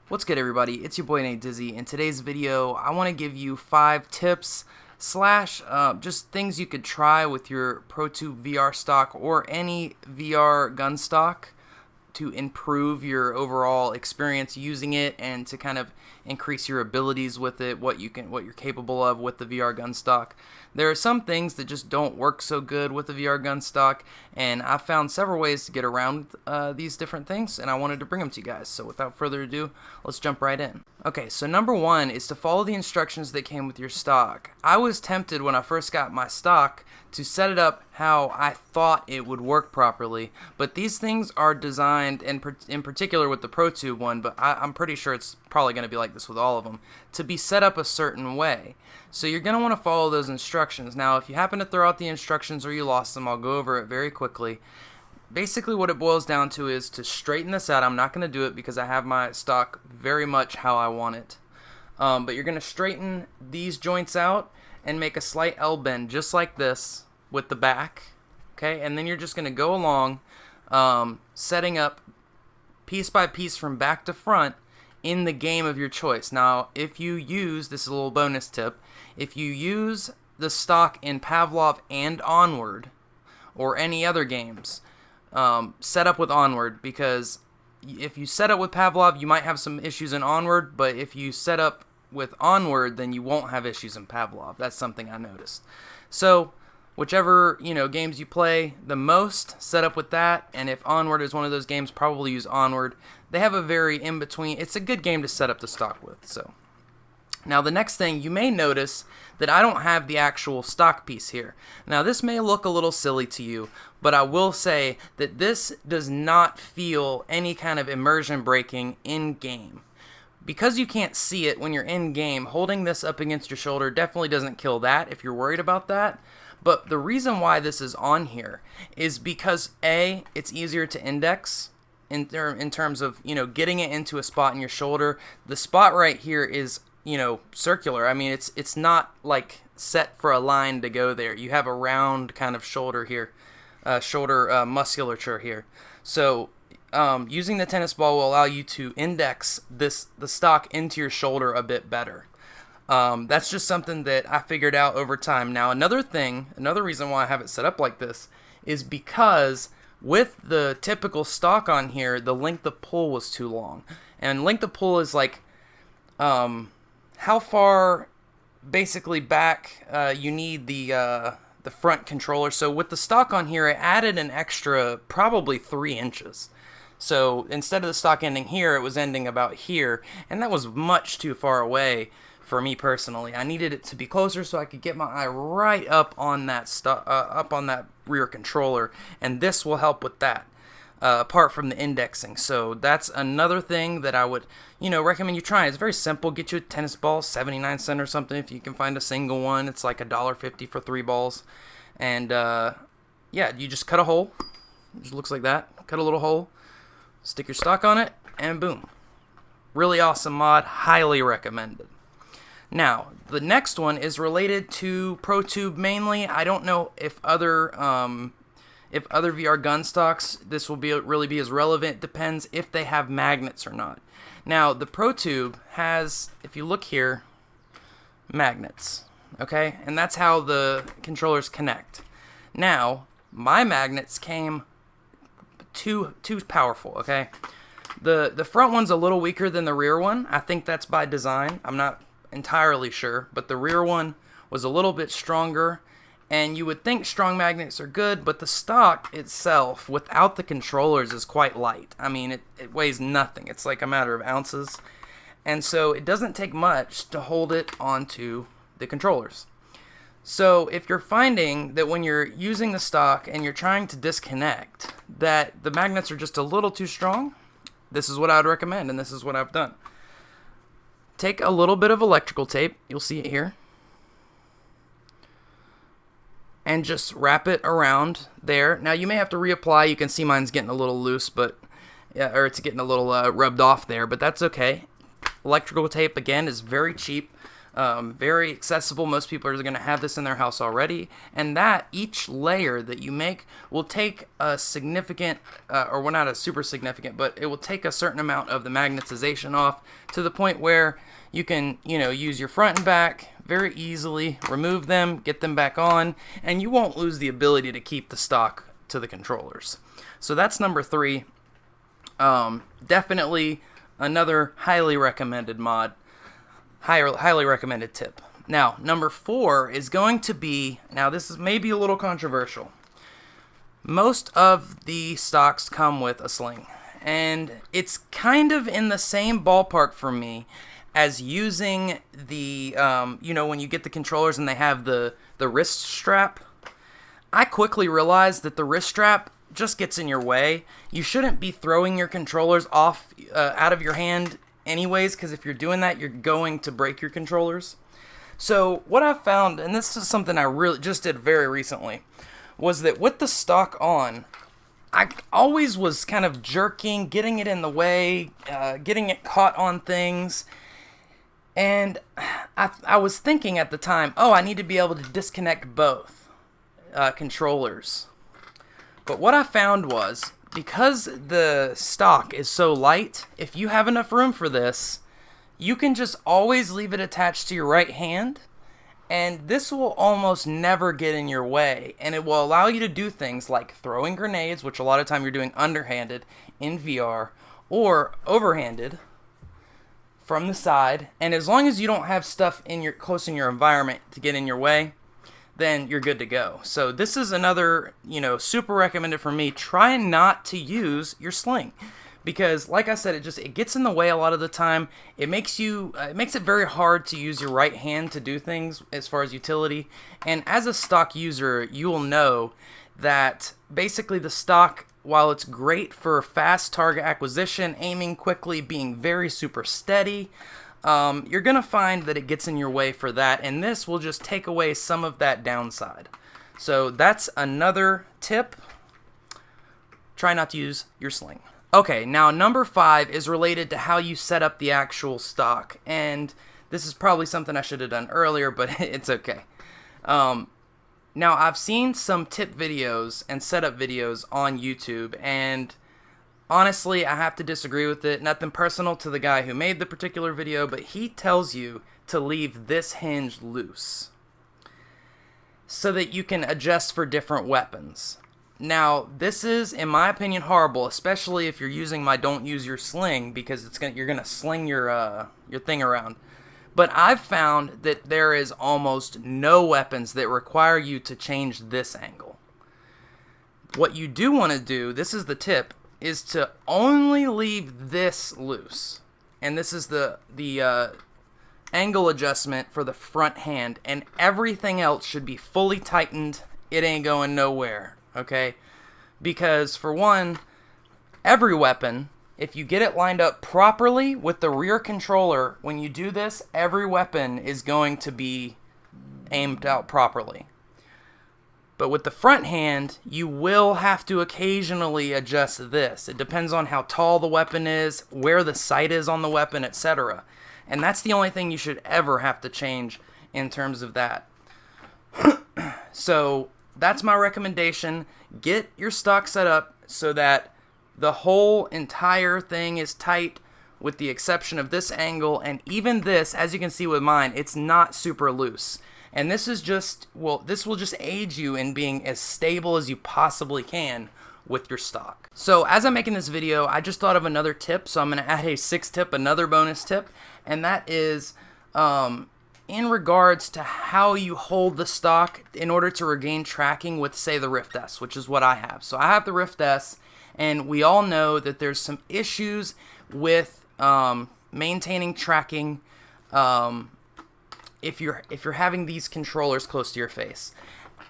What's good, everybody? It's your boy Nate Dizzy. In today's video, I want to give you 5 tips slash just things you could try with your ProTube VR stock or any VR gun stock to improve your overall experience using it and to kind of increase your abilities with it, what you're capable of with the VR gun stock. There are some things that just don't work so good with the VR gun stock, and I've found several ways to get around these different things, and I wanted to bring them to you guys. So without further ado, let's jump right in. Okay, so number 1 is to follow the instructions that came with your stock. I was tempted when I first got my stock to set it up how I thought it would work properly, but these things are designed, in particular with the ProTube one, but I'm pretty sure it's probably going to be like this with all of them, to be set up a certain way. So you're going to want to follow those instructions. Now, if you happen to throw out the instructions or you lost them, I'll go over it very quickly. Basically, what it boils down to is to straighten this out. I'm not going to do it because I have my stock very much how I want it. But you're going to straighten these joints out and make a slight L bend just like this with the back. Okay, and then you're just going to go along setting up piece by piece from back to front in the game of your choice. Now, if you use, this is a little bonus tip, if you use the stock in Pavlov and Onward, or any other games, set up with Onward, because if you set up with Pavlov, you might have some issues in Onward, but if you set up with Onward, then you won't have issues in Pavlov. That's something I noticed. So, whichever games you play the most, set up with that, and if Onward is one of those games, probably use Onward. They have a very in-between, it's a good game to set up the stock with. So now the next thing, you may notice that I don't have the actual stock piece here. Now this may look a little silly to you, but I will say that this does not feel any kind of immersion breaking in-game. Because you can't see it when you're in-game, holding this up against your shoulder definitely doesn't kill that if you're worried about that. But the reason why this is on here is because A, it's easier to index in terms of, getting it into a spot in your shoulder. The spot right here is, circular. I mean, it's not like set for a line to go there. You have a round kind of shoulder here, shoulder musculature here. So using the tennis ball will allow you to index the stock into your shoulder a bit better. That's just something that I figured out over time. Now, another reason why I have it set up like this is because with the typical stock on here, the length of pull was too long. And length of pull is like how far basically back you need the front controller. So with the stock on here, I added an extra probably 3 inches. So instead of the stock ending here, it was ending about here, and that was much too far away for me personally. I needed it to be closer so I could get my eye right up on that rear controller, and this will help with that, apart from the indexing. So that's another thing that I would, recommend you try. It's very simple. Get you a tennis ball, 79 cents or something if you can find a single one. It's like $1.50 for 3 balls, and yeah, you just cut a hole. It just looks like that. Cut a little hole, stick your stock on it, and boom. Really awesome mod. Highly recommended. Now, the next one is related to ProTube mainly. I don't know if other VR gun stocks this will really be as relevant. It depends if they have magnets or not. Now, the ProTube has, if you look here, magnets, okay? And that's how the controllers connect. Now, my magnets came too powerful, okay? The front one's a little weaker than the rear one. I think that's by design. I'm not entirely sure, but the rear one was a little bit stronger, and you would think strong magnets are good, but the stock itself without the controllers is quite light. I mean, it weighs nothing. It's like a matter of ounces, and so it doesn't take much to hold it onto the controllers. So if you're finding that when you're using the stock and you're trying to disconnect that the magnets are just a little too strong, this is what I would recommend, and this is what I've done. Take a little bit of electrical tape, you'll see it here, and just wrap it around there. Now you may have to reapply. You can see mine's getting a little loose, but or it's getting a little rubbed off there, but that's okay. Electrical tape again is very cheap. Very accessible. Most people are going to have this in their house already, and that each layer that you make will take a significant, or well, not a super significant, but it will take a certain amount of the magnetization off to the point where you can, use your front and back very easily, remove them, get them back on, and you won't lose the ability to keep the stock to the controllers. So that's number 3. Definitely another highly recommended mod. Highly recommended tip. Now, number 4 is going to be, now this is maybe a little controversial. Most of the stocks come with a sling, and it's kind of in the same ballpark for me as using the, when you get the controllers and they have the wrist strap. I quickly realized that the wrist strap just gets in your way. You shouldn't be throwing your controllers off out of your hand anyways, because if you're doing that, you're going to break your controllers. So what I've found, and this is something I really just did very recently, was that with the stock on, I always was kind of jerking, getting it in the way, getting it caught on things. And I was thinking at the time, I need to be able to disconnect both controllers. But what I found was, because the stock is so light, if you have enough room for this, you can just always leave it attached to your right hand, and this will almost never get in your way, and it will allow you to do things like throwing grenades, which a lot of time you're doing underhanded in VR, or overhanded from the side, and as long as you don't have stuff close in your environment to get in your way, then you're good to go. So this is another, super recommended for me. Try not to use your sling, because like I said, it gets in the way a lot of the time. It makes it very hard to use your right hand to do things as far as utility. And as a stock user, you will know that basically the stock, while it's great for fast target acquisition, aiming quickly, being very super steady, you're going to find that it gets in your way for that, and this will just take away some of that downside. So that's another tip. Try not to use your sling. Okay, now number 5 is related to how you set up the actual stock, and this is probably something I should have done earlier, but it's okay. Now, I've seen some tip videos and setup videos on YouTube, and honestly, I have to disagree with it. Nothing personal to the guy who made the particular video, but he tells you to leave this hinge loose so that you can adjust for different weapons. Now, this is, in my opinion, horrible, especially if you're using my don't use your sling, because you're gonna sling your thing around. But I've found that there is almost no weapons that require you to change this angle. What you do want to do, this is the tip, is to only leave this loose. And this is the angle adjustment for the front hand, and everything else should be fully tightened. It ain't going nowhere, okay? Because for one, every weapon, if you get it lined up properly with the rear controller, when you do this, every weapon is going to be aimed out properly. But with the front hand, you will have to occasionally adjust this. It depends on how tall the weapon is, where the sight is on the weapon, etc. And that's the only thing you should ever have to change in terms of that. So that's my recommendation. Get your stock set up so that the whole entire thing is tight, with the exception of this angle, and even this, as you can see with mine, it's not super loose. And this is just, this will just aid you in being as stable as you possibly can with your stock. So as I'm making this video, I just thought of another tip, so I'm going to add a 6th tip, another bonus tip, and that is in regards to how you hold the stock in order to regain tracking with, say, the Rift S, which is what I have. So I have the Rift S, and we all know that there's some issues with maintaining tracking if you're having these controllers close to your face.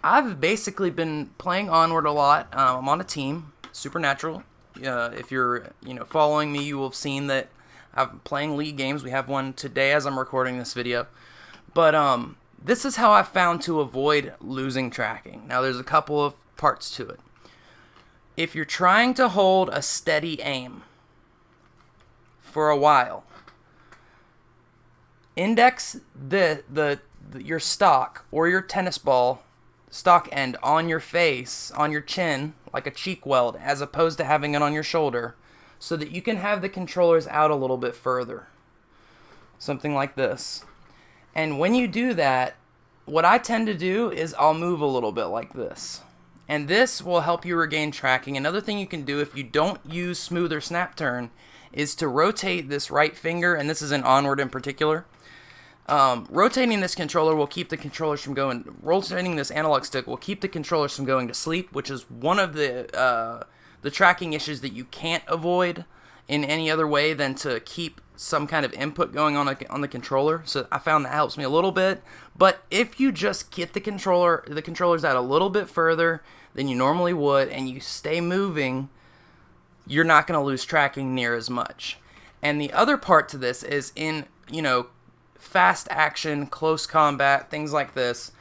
I've basically been playing Onward a lot. I'm on a team, Supernatural. If you're following me, you will have seen that I'm playing League games. We have one today as I'm recording this video. But this is how I found to avoid losing tracking. Now there's a couple of parts to it. If you're trying to hold a steady aim for a while, index your stock or your tennis ball stock end on your face, on your chin, like a cheek weld, as opposed to having it on your shoulder, so that you can have the controllers out a little bit further. Something like this. And when you do that, what I tend to do is I'll move a little bit like this. And this will help you regain tracking. Another thing you can do if you don't use smooth or snap turn is to rotate this right finger, and this is in onward in particular. Rotating this controller will keep the controllers from going, rotating this analog stick will keep the controllers from going to sleep, which is one of the tracking issues that you can't avoid in any other way than to keep some kind of input going on the controller. So I found that helps me a little bit. But if you just get the controllers out a little bit further than you normally would, and you stay moving, you're not going to lose tracking near as much. And the other part to this is in, fast action, close combat, things like this,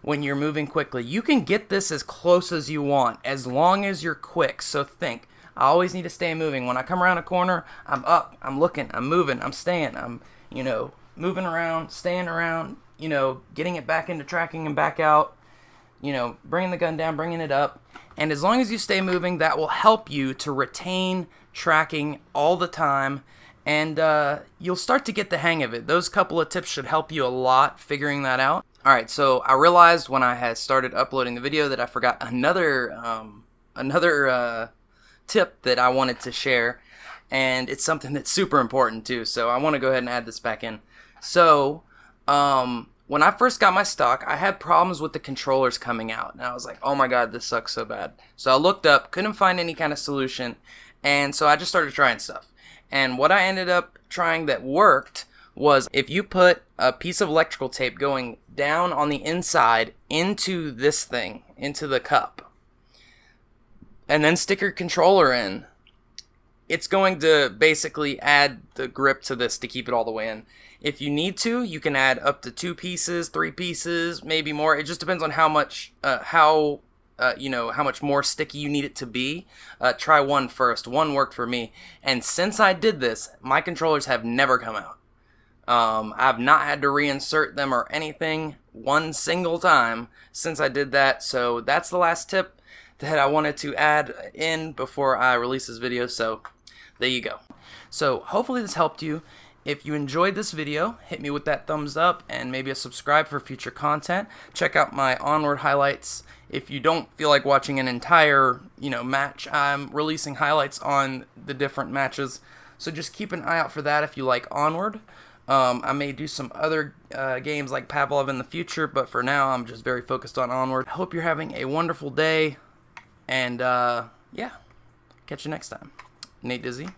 when you're moving quickly, you can get this as close as you want, as long as you're quick. So think, I always need to stay moving. When I come around a corner, I'm up, I'm looking, I'm moving, I'm staying, I'm, moving around, staying around, getting it back into tracking and back out, bringing the gun down, bringing it up. And as long as you stay moving, that will help you to retain tracking all the time. And you'll start to get the hang of it. Those couple of tips should help you a lot figuring that out. Alright, so I realized when I had started uploading the video that I forgot another tip that I wanted to share. And it's something that's super important too. So I want to go ahead and add this back in. So, when I first got my stock, I had problems with the controllers coming out. And I was like, oh my god, this sucks so bad. So I looked up, couldn't find any kind of solution. And so I just started trying stuff. And what I ended up trying that worked was if you put a piece of electrical tape going down on the inside into this thing, into the cup, and then stick your controller in, it's going to basically add the grip to this to keep it all the way in. If you need to, you can add up to 2 pieces, 3 pieces, maybe more. It just depends on how much more sticky you need it to be. Try one first. One worked for me. And since I did this, my controllers have never come out. I've not had to reinsert them or anything one single time since I did that. So that's the last tip that I wanted to add in before I release this video. So there you go. So hopefully this helped you. If you enjoyed this video, hit me with that thumbs up and maybe a subscribe for future content. Check out my onward highlights. If you don't feel like watching an entire, match, I'm releasing highlights on the different matches. So just keep an eye out for that if you like Onward. I may do some other games like Pavlov in the future, but for now I'm just very focused on Onward. I hope you're having a wonderful day, and yeah, catch you next time. Nate Dizzy,